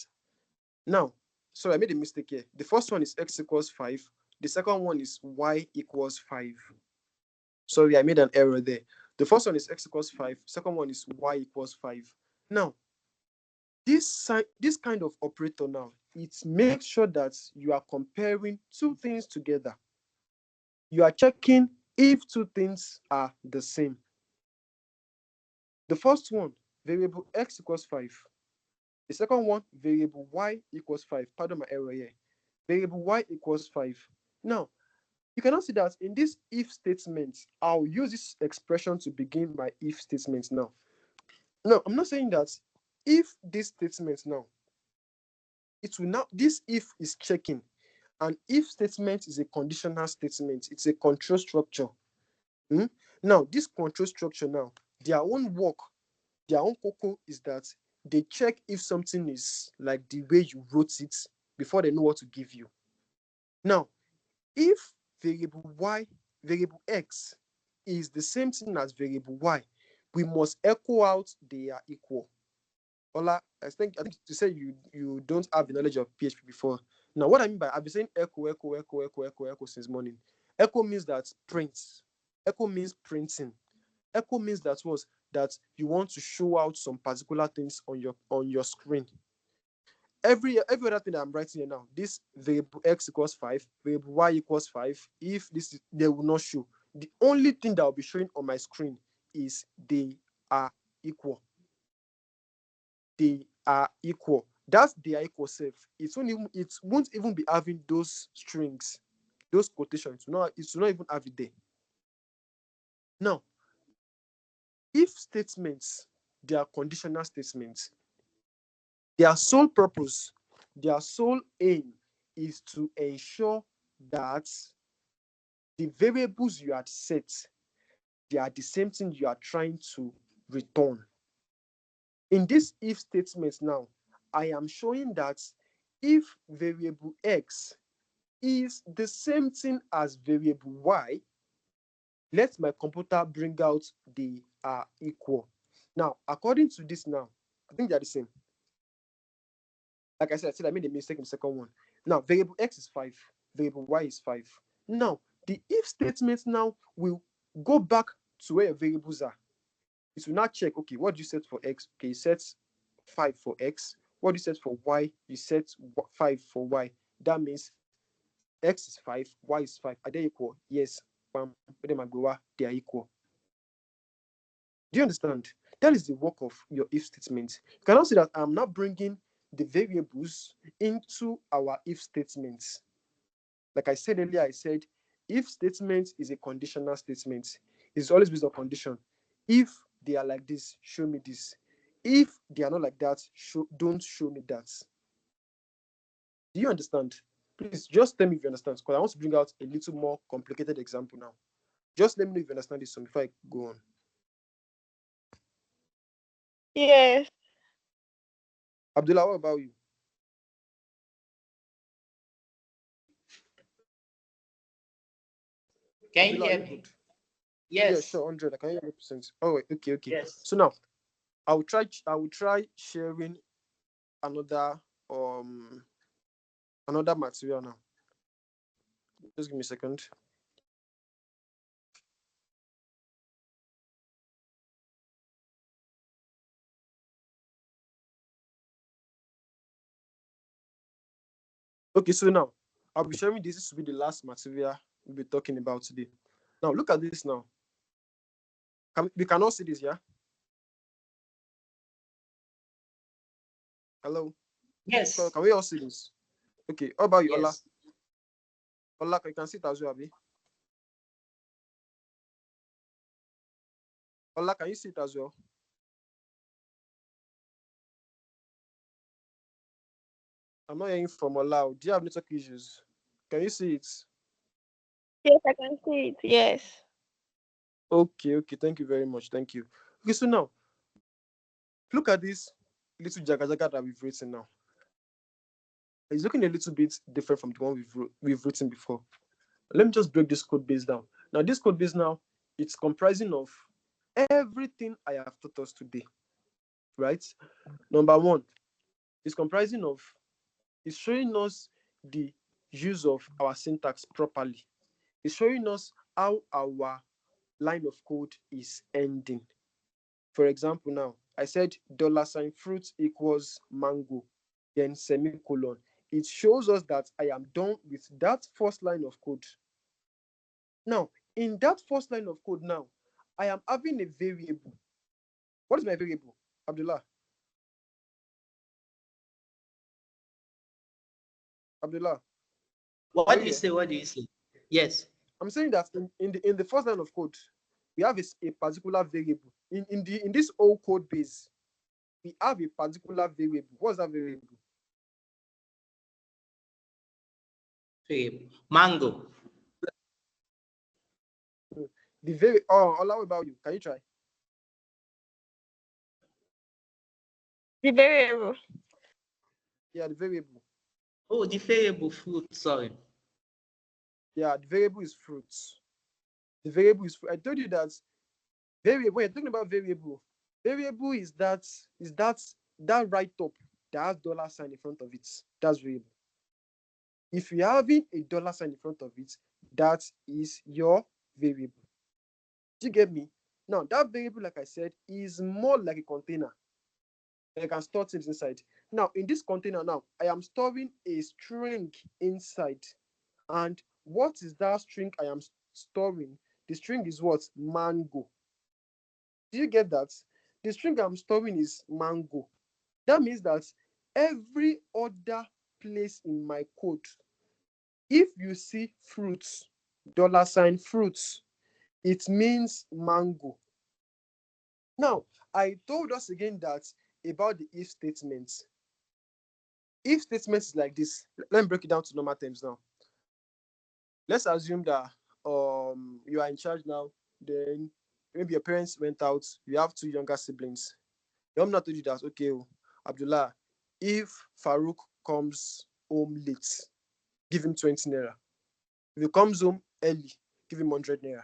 Now, sorry, I made a mistake here. The first one is x equals 5. The second one is y equals 5. Sorry, I made an error there. The first one is x equals 5. Second one is y equals 5. Now, this kind of operator now, it makes sure that you are comparing two things together. You are checking if two things are the same. The first one, variable x equals 5. The second one, variable y equals 5. Pardon my error here. Variable y equals 5. Now, you cannot see that in this if statement, I'll use this expression to begin my if statement now. No, I'm not saying that if this statement now, it will now, this if is checking. An if statement is a conditional statement. It's a control structure. Now, this control structure now, their own work, their own cocoa is that they check if something is like the way you wrote it before they know what to give you. Now, if variable x is the same thing as variable y, we must echo out they are equal. Ola, I think you said you don't have the knowledge of PHP before. Now, what I mean by I've been saying echo since morning. Echo means that print. Echo means printing. Echo means that you want to show out some particular things on your screen. Every other thing that I'm writing here now, this variable x equals 5, variable y equals 5. If this is, they will not show. The only thing that will be showing on my screen is they are equal. They are equal. That's they are equal self. It won't even be having those strings, those quotations. It will not even have it there. Now, if statements, they are conditional statements, their sole purpose, their sole aim is to ensure that the variables you had set, they are the same thing you are trying to return. In this if statement now, I am showing that if variable x is the same thing as variable y, let my computer bring out they are equal. Now, according to this now, I think they are the same. Like I said I made a mistake in the second one. Now, variable x is 5, variable y is 5. Now, the if statement now will go back to where your variables are. It will not check, okay, what do you set for x? Okay, you set 5 for x. What do you set for y? You set 5 for y. That means x is 5, y is 5. Are they equal? Yes. They are equal. Do you understand? That is the work of your if statement. You cannot say that I'm not bringing the variables into our if statements. Like I said earlier, I said if statement is a conditional statement. It's always based on condition. If they are like this, show me this. If they are not like that, don't show me that. Do you understand? Please just tell me if you understand, because I want to bring out a little more complicated example now. Just let me know if you understand this one before I go on. Yes. Abdullah, what about you? Can you Abdullah, are hear you me? good? Yeah, Yes. sure, 100. I can hear 100%. Oh, wait, okay. Yes. So now, I will try sharing another um another material now. Just give me a second. Okay, so now I'll be sharing this. This will be the last material we'll be talking about today. Now look at this now. We can all see this, yeah? Hello? Yes. Can we all see this? Okay, how about you, Ola? Yes. Ola, you can see it as well, Abi. Ola, can you see it as well? I'm not hearing from Ola. Do you have network issues? Can you see it? Yes, I can see it. Yes. Okay. Thank you very much. Thank you. Okay, so now look at this little jaga that we've written now. It's looking a little bit different from the one we've written before. Let me just break this code base down. Now, this code base now, it's comprising of everything I have taught us today, right? Number one, it's comprising of, it's showing us the use of our syntax properly. It's showing us how our line of code is ending. For example, now, I said $fruit equals mango, then semicolon. It shows us that I am done with that first line of code. Now, in that first line of code now, I am having a variable. What is my variable, Abdullah? Abdullah, What are do you you here? say? What do you say? Yes. I'm saying that in the first line of code, we have a particular variable. In this whole code base, we have a particular variable. What's that variable? Mango. Allah, what about you? Can you try? The variable. Yeah, the variable. Oh, the variable fruit. Sorry. Yeah, the variable is fruits. The variable is I told you that variable. When you're talking about variable is that right top that has dollar sign in front of it. That's variable. If you're having a dollar sign in front of it, that is your variable. Do you get me? Now that variable, like I said, is more like a container. I can store things inside. Now in this container, now I am storing a string inside. And what is that string I am storing? The string is what? Mango. Do you get that? The string I'm storing is mango. That means that every other place in my code, if you see fruits, dollar sign fruits, it means mango. Now, I told us again that about the if statement. If statement is like this. Let me break it down to normal terms now. Let's assume that you are in charge now. Then maybe your parents went out. You have two younger siblings. Your mom told you that, okay, Abdullah, if Farouk comes home late, give him 20 naira. If he comes home early, give him 100 naira.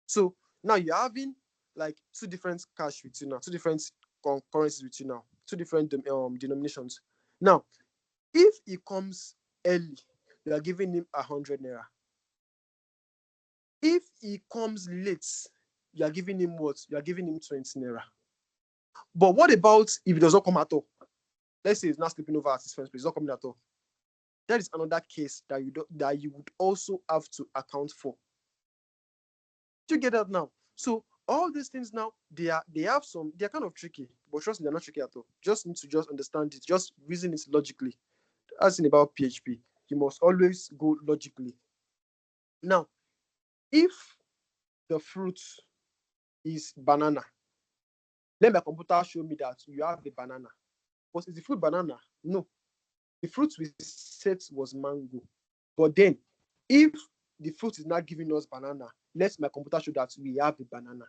So now you're having like two different cash with you now, two different currencies with you now, two different denominations. Now, if he comes early, you are giving him 100 naira. If he comes late, you are giving him what? You are giving him 20 naira. But what about if he does not come at all? Let's say he's not sleeping over at his friend's place, he's not coming at all. That is another case that you would also have to account for. Do you get that now? So all these things now, they're kind of tricky, but trust me, they're not tricky at all. Just need to just understand it, just reason it logically. As in about PHP, you must always go logically. Now, if the fruit is banana, let my computer show me that you have a banana. But is the fruit banana? No. The fruit we set was mango. But then, if the fruit is not giving us banana, let my computer show that we have a banana.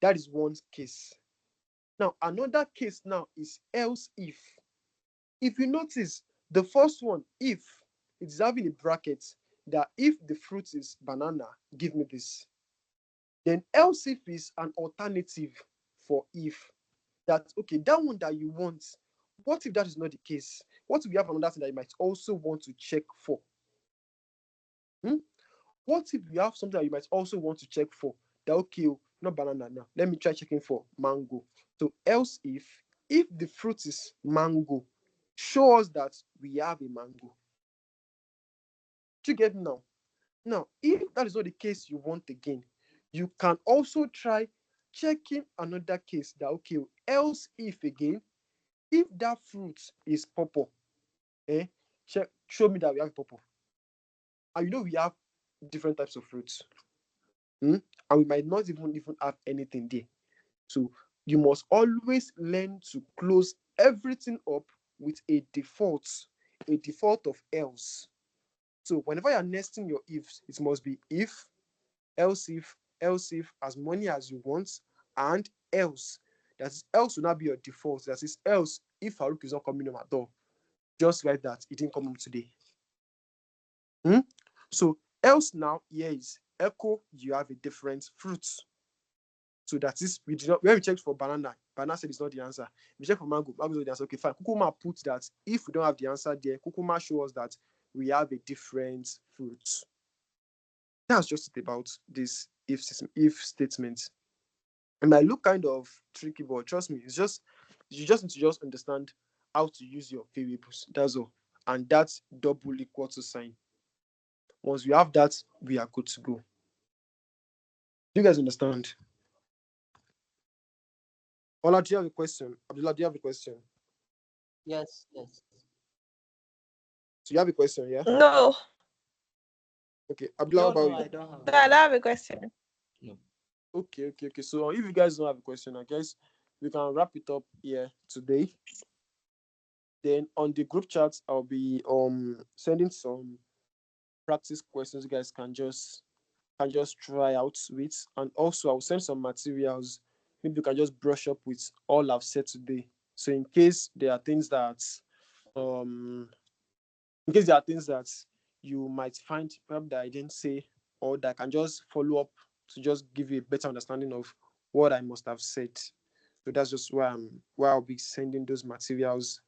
That is one case. Now, another case now is else if. If you notice, the first one, if, it's having a bracket that if the fruit is banana, give me this. Then else if is an alternative for if. That, okay, that one that you want, what if that is not the case? What if we have another thing that you might also want to check for? Hmm? What if you have something that you might also want to check for? That, okay, not banana now. Let me try checking for mango. So else if the fruit is mango, show us that we have a mango. Do you get me now? Now, if that is not the case you want again, you can also try checking another case that, okay, else if again, if that fruit is purple, show me that we have purple. And we have different types of fruits. And we might not even have anything there. So you must always learn to close everything up with a default of else. So whenever you're nesting your ifs, it must be if, else if, as many as you want, and else. That is, else will not be your default. That is, else if Farouk is not coming home at all. Just write that it didn't come home today. So else now, here is echo, you have a different fruit. So that is, we did not, when we checked for banana said it's not the answer. We checked for mango is not the answer. Okay, fine. Kukuma put that if we don't have the answer there, Kukuma shows us that we have a different fruit. That's just it about this if statement. It might look kind of tricky, but trust me, it's just you just need to just understand how to use your variables. That's all. And that's double equal to sign. Once we have that, we are good to go. Do you guys understand? Ola, do you have a question? Abdullah, do you have a question? Yes, yes. So you have a question, yeah? No, Okay, Abdullah, what No, about no, you? I don't have no, I don't one. have a question. No. Okay. So if you guys don't have a question, I guess we can wrap it up here today. Then on the group chat, I'll be sending some practice questions you guys can just try out with, and also I'll send some materials. Maybe you can just brush up with all I've said today. So in case there are things that you might find perhaps that I didn't say, or that I can just follow up to just give you a better understanding of what I must have said. So that's just why I'll be sending those materials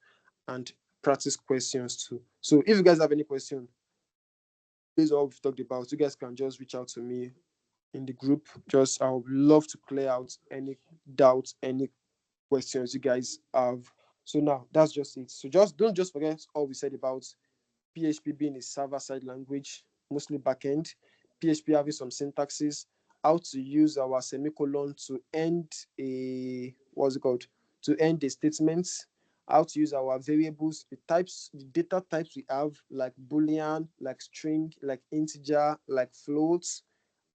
and practice questions too. So if you guys have any question based on what we've talked about, you guys can just reach out to me in the group. Just I would love to clear out any doubts, any questions you guys have. So now that's just it. So just don't just forget all we said about PHP being a server-side language, mostly backend, PHP having some syntaxes, how to use our semicolon to end a what's it called? To end a statement, how to use our variables, the types, the data types we have, like boolean, like string, like integer, like floats.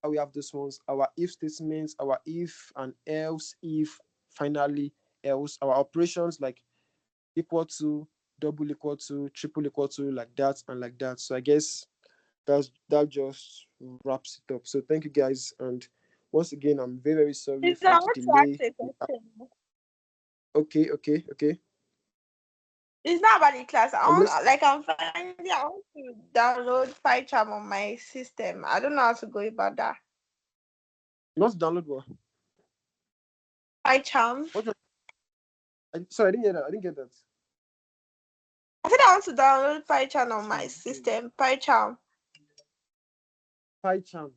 How we have those ones, our if statements, our if and else, if, finally, else, our operations like equal to, double equal to, triple equal to, like that and like that. So I guess that just wraps it up. So thank you guys, and once again, I'm very very sorry Please, for I the want to ask delay. a question. Okay, okay, okay. It's not about the class. I'm listening. I'm finding. I want to download PyCharm on my system. I don't know how to go about that. You want to download what? PyCharm. What? Sorry, I didn't get that. I didn't get that. I said I want to download PyCharm on my system. PyCharm. PyCharm.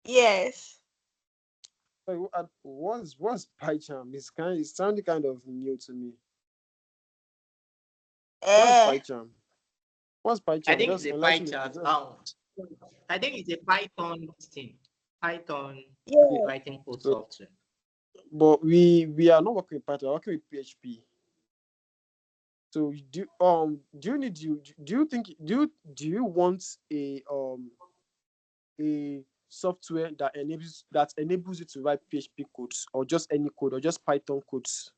Yes. Sorry, what's PyCharm? It's sounding kind of new to me. What's Eh. PyCharm? What's I PyCharm? think it's Just a pie enlighten me. chart. Just, I think it's a Python thing. Python Yeah. writing code so, software. but we are not working with Python. We're working with PHP. So do you need you do you think do you want a software that enables you to write PHP codes, or just any code, or just Python codes?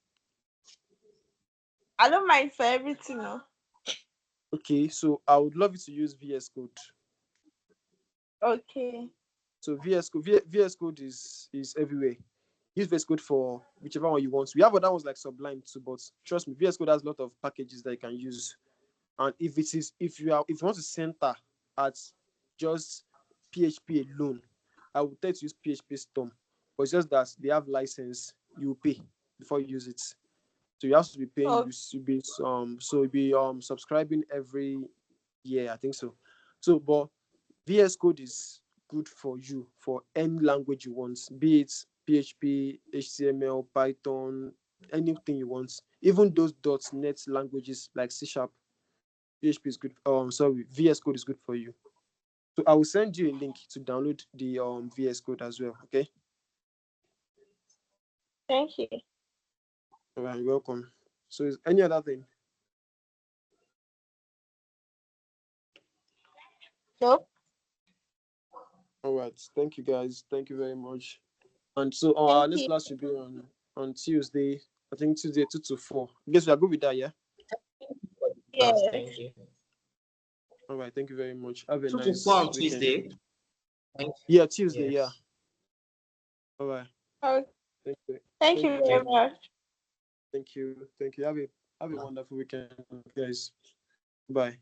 I don't mind for everything. No. Okay, so I would love you to use VS Code. Okay. So VS Code is everywhere. Use VS Code for whichever one you want. We have other ones like Sublime too, but trust me, VS Code has a lot of packages that you can use. And if you want to center at just PHP alone, I would tell you to use PHP Storm. But it's just that they have license, you pay before you use it. So you have to be paying, Oh, you be so you be subscribing every year, I think so. So but VS Code is good for you for any language you want, be it PHP, HTML, Python, anything you want. Even those .NET languages like C Sharp, PHP is good. Sorry, VS Code is good for you. So I will send you a link to download the VS Code as well. Okay. thank you. All right, you're welcome. So is any other thing? Nope. All right. Thank you guys. Thank you very much. And so our Thank next you. class should be on Tuesday. I think Tuesday 2 to 4. I guess we are good with that, yeah. Class, Yes. thank you. All right. Thank you very much. Have a 2 to 4 nice on weekend. Tuesday. Thank Yeah, you. Tuesday. Yeah. Yes. All right. Oh, Thank you. thank Thank you you very very much. much. Thank you. Thank you. Have a wonderful weekend, guys. Bye.